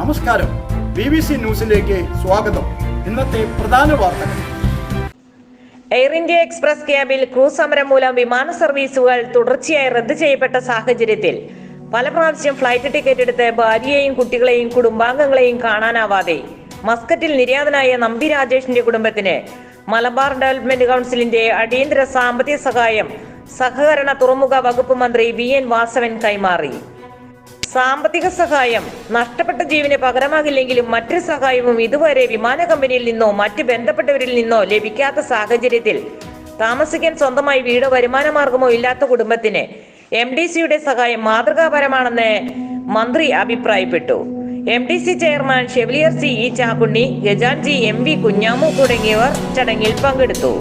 നമസ്കാരം, BBC ന്യൂസിലേക്ക് സ്വാഗതം. ഇന്നത്തെ പ്രധാന വാർത്തകൾ. എയർ ഇന്ത്യ എക്സ്പ്രസ് ക്യാബിൽ ക്രൂസ് സമരം മൂലം വിമാന സർവീസുകൾ തുടർച്ചയായി റദ്ദ് ചെയ്യപ്പെട്ട സാഹചര്യത്തിൽ പല പ്രാവശ്യം ഫ്ലൈറ്റ് ടിക്കറ്റ് എടുത്ത് ഭാര്യയെയും കുട്ടികളെയും കുടുംബാംഗങ്ങളെയും കാണാനാവാതെ മസ്കറ്റിൽ നിര്യാതനായ നമ്പി രാജേഷിന്റെ കുടുംബത്തിന് മലബാർ ഡെവലപ്മെന്റ് കൗൺസിലിന്റെ അടിയന്തര സാമ്പത്തിക സഹായം സഹകരണ തുറമുഖ വകുപ്പ് മന്ത്രി VN വാസവൻ കൈമാറി. സാമ്പത്തിക സഹായം നഷ്ടപ്പെട്ട ജീവന് പകരമാകില്ലെങ്കിലും മറ്റൊരു സഹായവും ഇതുവരെ വിമാന കമ്പനിയിൽ നിന്നോ മറ്റ് ബന്ധപ്പെട്ടവരിൽ നിന്നോ ലഭിക്കാത്ത സാഹചര്യത്തിൽ താമസിക്കാൻ സ്വന്തമായി വീടോ വരുമാന മാർഗമോ ഇല്ലാത്ത കുടുംബത്തിന് MDCയുടെ സഹായം മാതൃകാപരമാണെന്ന് മന്ത്രി അഭിപ്രായപ്പെട്ടു. MDC chairman chevalier CE Chakkunni, ഖജാൻജി MV കുഞ്ഞാമു തുടങ്ങിയവർ ചടങ്ങിൽ പങ്കെടുത്തു.